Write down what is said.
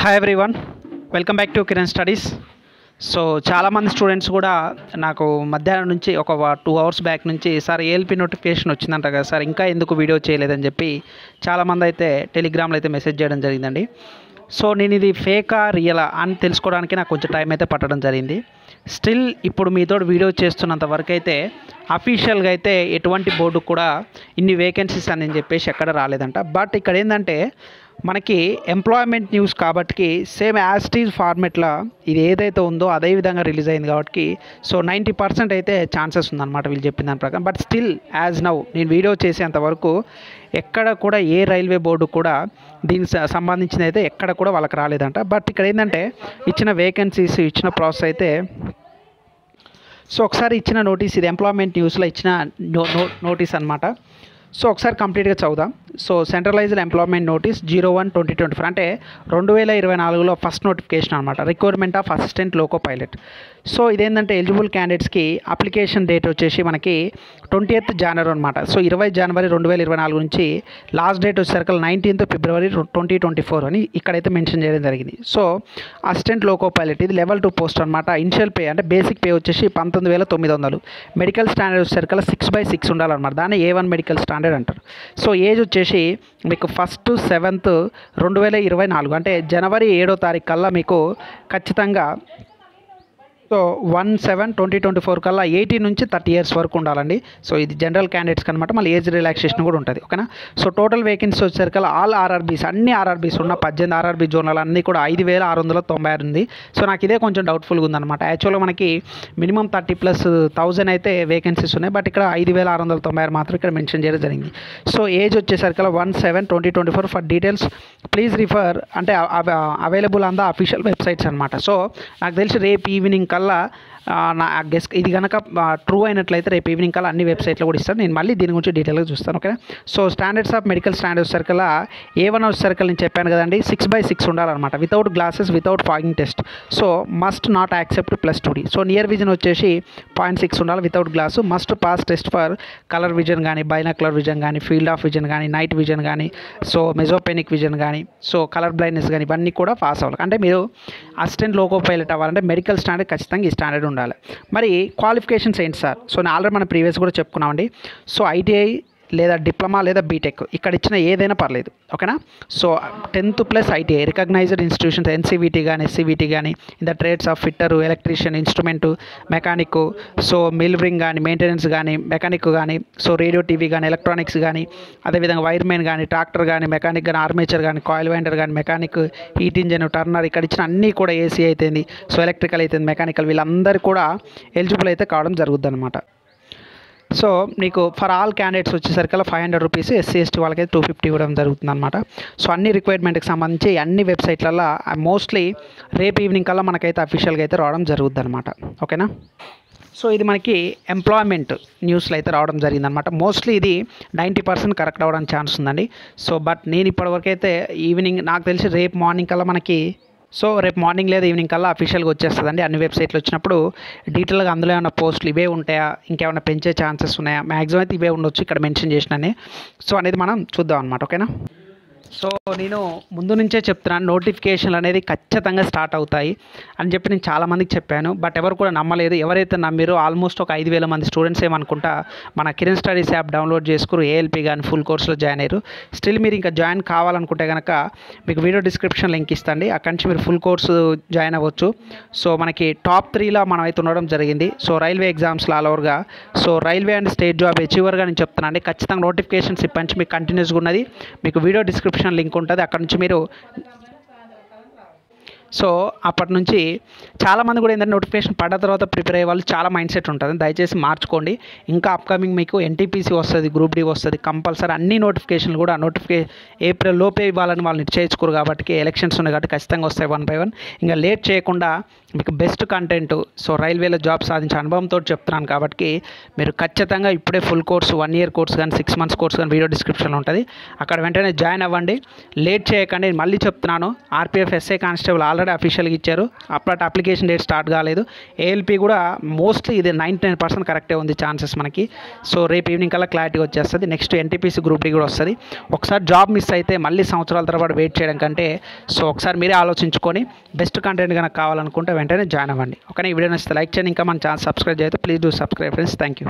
Hi everyone, welcome back to Kiran studies. So చాలామంది students కూడా నాకు మధ్యాహ్నం నుంచి ఒక 2 అవర్స్ బ్యాక్ నుంచి సార్ ఏఎల్పి నోటిఫికేషన్ వచ్చిందంట కదా సార్, ఇంకా ఎందుకు వీడియో చేయలేదని చెప్పి చాలామంది అయితే టెలిగ్రామ్లో అయితే మెసేజ్ చేయడం జరిగిందండి. సో నేను ఇది ఫేకా రియలా అని తెలుసుకోవడానికి నాకు కొంచెం టైం అయితే పట్టడం జరిగింది. స్టిల్ ఇప్పుడు మీతో వీడియో చేస్తున్నంత వరకు అయితే అఫీషియల్గా అయితే ఎటువంటి బోర్డు కూడా ఇన్ని వేకెన్సీస్ అని చెప్పేసి ఎక్కడ రాలేదంట. బట్ ఇక్కడ ఏంటంటే మనకి ఎంప్లాయ్మెంట్ న్యూస్ కాబట్టి సేమ్ యాజ్ ఇట్ ఈజ్ ఫార్మెట్లో ఇది ఏదైతే ఉందో అదే విధంగా రిలీజ్ అయింది కాబట్టి సో 90% అయితే ఛాన్సెస్ ఉందన్నమాట వీళ్ళు చెప్పిన దాని ప్రకారం. బట్ స్టిల్ యాజ్ నౌ నేను వీడియో చేసేంత వరకు ఎక్కడ కూడా ఏ రైల్వే బోర్డు కూడా దీనికి సంబంధించిన అయితే ఎక్కడ కూడా వాళ్ళకి రాలేదంట. బట్ ఇక్కడ ఏంటంటే ఇచ్చిన వేకెన్సీస్ ఇచ్చిన ప్రాసెస్ అయితే సో ఒకసారి ఇచ్చిన నోటీస్, ఇది ఎంప్లాయ్మెంట్ న్యూస్లో ఇచ్చిన నోటీస్ అనమాట. సో ఒకసారి కంప్లీట్గా చదువుదాం. సో సెంట్రలైజ్డ్ ఎంప్లాయ్మెంట్ నోటీస్ 01/2024 అంటే 2024లో ఫస్ట్ నోటిఫికేషన్ అనమాట. Requirement of assistant loco pilot. So ఇదేంటంటే ఎలిజిబుల్ క్యాండిడేట్స్కి అప్లికేషన్ డేట్ వచ్చేసి మనకి 20th జనవరి అనమాట. సో 20 జనవరి 2024 నుంచి లాస్ట్ డేట్ వచ్చేసరికి 19th ఫిబ్రవరి 2024 అని ఇక్కడైతే మెన్షన్ చేయడం జరిగింది. సో అసిస్టెంట్ లోకో పైలట్ ఇది లెవెల్ 2 పోస్ట్ అనమాట. ఇనిషియల్ పే అంటే బేసిక్ పే వచ్చేసి 19,900. మెడికల్ స్టాండర్డ్ వచ్చేసరికి 6/6 ఉండాలన్నమాట. దాన్ని A1 మెడికల్ స్టాండర్డ్ అంటారు. సో ఏజ్ వచ్చేసి మీకు 1st 7th 2024 అంటే జనవరి 7వ తారీఖు కల్లా మీకు ఖచ్చితంగా సో 1/7/2024 కల్లా 18 నుంచి 30 years వరకు ఉండాలండి. సో ఇది జనరల్ క్యాండిడేట్స్కి అనమాట. మళ్ళీ ఏజ్ రిలాక్సేషన్ కూడా ఉంటుంది. ఓకేనా. సో టోటల్ వేకెన్సీ వచ్చేసరికి ఆల్ ఆర్ఆర్బీస్ అన్ని ఆర్ఆర్బీస్ ఉన్న 18 ఆర్ఆర్బీ జోన్లు అన్నీ కూడా 5,696 ఉంది. సో నాకు ఇదే కొంచెం డౌట్ఫుల్గా ఉందన్నమాట. యాక్చువల్గా మనకి మినిమం 30,000+ అయితే వేకెన్సీస్ ఉన్నాయి. బట్ ఇక్కడ 5,696 మాత్రం ఇక్కడ మెన్షన్ చేయడం జరిగింది. సో ఏజ్ వచ్చేసరికి 1/7/2024. ఫర్ డీటెయిల్స్ ప్లీజ్ రిఫర్ అంటే available on the official websites అనమాట. సో నాకు తెలిసి రేపు ఈవినింగ్ కల్లా నా గెస్ ఇది కనుక ట్రూ అయినట్లయితే రేపు ఈవినింగ్ కల్లా అన్ని వెబ్సైట్లో కూడా ఇస్తాను. నేను మళ్ళీ దీని గురించి డీటెయిల్గా చూస్తాను. Okay. So standards of medical standard circle A1 circle నేను చెప్పాను కదండి, 6/6 ఉండాలన్నమాట. Without glasses, without fogging test. So must not accept +2D. So near vision వచ్చేసి 0.6 ఉండాలి without glass. Must pass test for colour vision కానీ, బైనాక్యులర్ విజన్ కానీ, field of vision కానీ, night vision కానీ, సో మెజోపెనిక్ విజన్ కానీ, సో కలర్ బ్లైండ్నెస్ కానీ ఇవన్నీ కూడా పాస్ అవ్వాలి. అంటే మీరు అసిస్టెంట్ లోకో పైలట్ అవ్వాలంటే మెడికల్ స్టాండర్డ్ ఖచ్చితంగా ఈ స్టాండర్డ్ ఉండాలి. మరి క్వాలిఫికేషన్స్ ఏంటి సార్? సో నేను ఆల్రెడీ మనం ప్రీవియస్ కూడా చెప్పుకున్నామండి. సో ITI లేదా డిప్లొమా లేదా బీటెక్ ఇక్కడ ఇచ్చిన ఏదైనా పర్లేదు. ఓకేనా. So 10th+ ITI recognised institutions NCVT కానీ, SCVT కానీ in the trades of fitter, electrician, instrument, mechanic, so మిల్వరింగ్ కానీ, మెయింటెనెన్స్ కానీ, మెకానిక్ కానీ, సో రేడియో టీవీ కానీ, ఎలక్ట్రానిక్స్ కానీ, అదేవిధంగా వైర్మెన్ కానీ, ట్రాక్టర్ కానీ, మెకానిక్ కానీ, ఆర్మేచర్ కానీ, కాయిల్ వైండర్ కానీ, మెకానిక్, హీట్ ఇంజన్, టర్నర్ ఇక్కడ ఇచ్చిన అన్నీ కూడా AC అయితేంది, సో ఎలక్ట్రికల్ అయితేంది, మెకానికల్ వీళ్ళందరూ కూడా ఎలిజిబుల్ అయితే కావడం జరుగుద్ది అనమాట. సో నీకు ఫర్ ఆల్ క్యాండిడేట్స్ వచ్చేసరికి 500 రూపీస్, SC ST వాళ్ళకైతే 250 ఇవ్వడం జరుగుతుంది అనమాట. సో అన్ని రిక్వైర్మెంట్కి సంబంధించి అన్ని వెబ్సైట్లలో మోస్ట్లీ రేపు ఈవినింగ్ కల్లా మనకైతే అఫీషియల్గా అయితే రావడం జరుగుద్ది అనమాట. ఓకేనా. సో ఇది మనకి ఎంప్లాయ్మెంట్ న్యూస్లో అయితే రావడం జరిగిందనమాట. మోస్ట్లీ ఇది 90% కరెక్ట్ అవ్వడానికి ఛాన్స్ ఉందండి. సో బట్ నేను ఇప్పటివరకు అయితే ఈవినింగ్ నాకు తెలిసి రేపు మార్నింగ్ కల్లా మనకి రేపు మార్నింగ్ లేదా ఈవినింగ్ కల్లా అఫీషియల్గా వచ్చేస్తుందండి. అన్ని వెబ్సైట్లు వచ్చినప్పుడు డీటెయిల్గా అందులో ఏమైనా పోస్టులు ఇవే ఉంటాయా, ఇంకేమైనా పెంచే ఛాన్సెస్ ఉన్నాయా, మ్యాక్సిమం అయితే ఇవే ఉండొచ్చు ఇక్కడ మెన్షన్ చేసినానే. సో అనేది మనం చూద్దాం అనమాట. ఓకేనా. సో నేను ముందు నుంచే చెప్తున్నాను నోటిఫికేషన్లు అనేది ఖచ్చితంగా స్టార్ట్ అవుతాయి అని చెప్పి నేను చాలామందికి చెప్పాను. బట్ ఎవరు కూడా నమ్మలేదు. ఎవరైతే నమ్మిరో ఆల్మోస్ట్ ఒక 5,000 మంది స్టూడెంట్స్ ఏమనుకుంటా మన కిరణ్ స్టడీస్ యాప్ డౌన్లోడ్ చేసుకుని ALP కానీ ఫుల్ కోర్సులో జాయిన్ అయ్యారు. స్టిల్ మీరు ఇంకా జాయిన్ కావాలనుకుంటే కనుక మీకు వీడియో డిస్క్రిప్షన్ లింక్ ఇస్తాండి. అక్కడి నుంచి మీరు ఫుల్ కోర్సు జాయిన్ అవ్వచ్చు. సో మనకి టాప్ 3లో మనం అయితే ఉండడం జరిగింది. సో రైల్వే ఎగ్జామ్స్లో ఆల్ ఓవర్గా so railway and state job అచీవర్గా నేను చెప్తున్నాను అండి. ఖచ్చితంగా నోటిఫికేషన్స్ ఇప్పటి నుంచి మీకు కంటిన్యూస్గా ఉన్నది. మీకు వీడియో డిస్క్రిప్షన్ లింక్ ఉంటుంది. అక్కడ నుంచి మీరు సో అప్పటి నుంచి చాలామంది కూడా ఏంటంటే నోటిఫికేషన్ పడ్డ తర్వాత ప్రిపేర్ అయ్యే వాళ్ళు చాలా మైండ్ సెట్ ఉంటుంది. దయచేసి మార్చుకోండి. ఇంకా అప్కమింగ్ మీకు NTPC వస్తుంది, గ్రూప్ D వస్తుంది, కంపల్సరీ అన్ని నోటిఫికేషన్లు కూడా ఏప్రిల్ లోపే ఇవ్వాలని వాళ్ళు నిశ్చయించుకోరు కాబట్టి ఎలక్షన్స్ ఉన్నాయి కాబట్టి ఖచ్చితంగా వస్తాయి 1 by 1. ఇంకా లేట్ చేయకుండా మీకు బెస్ట్ కంటెంట్. సో రైల్వేలో జాబ్ సాధించే అనుభవంతో చెప్తున్నాను కాబట్టి మీరు ఖచ్చితంగా ఇప్పుడే ఫుల్ కోర్సు 1 ఇయర్ కోర్స్ కానీ 6 మంత్స్ కోర్స్ కానీ వీడియో డిస్క్రిప్షన్లో ఉంటుంది, అక్కడ వెంటనే జాయిన్ అవ్వండి. లేట్ చేయకండి. మళ్ళీ చెప్తున్నాను, ఆర్పిఎఫ్ ఎస్ఐ కానిస్టేబుల్ ఆల్రెడీ అఫీషియల్గా ఇచ్చారు, అప్పటి అప్లికేషన్ డేట్ స్టార్ట్ కాలేదు. ఏఎల్పి కూడా మోస్ట్లీ ఇది 99% కరెక్టే ఉంది ఛాన్సెస్ మనకి. సో రేపు ఈవినింగ్ కల్లా క్లారిటీ వచ్చేస్తుంది. నెక్స్ట్ ఎన్టీపీసీ గ్రూప్ డి కూడా వస్తుంది. ఒకసారి జాబ్ మిస్ అయితే మళ్ళీ సంవత్సరాల తరబడి వెయిట్ చేయడం కంటే సో ఒకసారి మీరే ఆలోచించుకొని బెస్ట్ కంటెంట్ కనుక కావాలనుకుంటే వెంటనే జాయిన్ అవ్వండి. ఓకే, ఈ వీడియో నచ్చితే లైక్ చేయండి. ఇంకా మన ఛానల్ సబ్స్క్రైబ్ చేయతే please do subscribe friends. Thank you.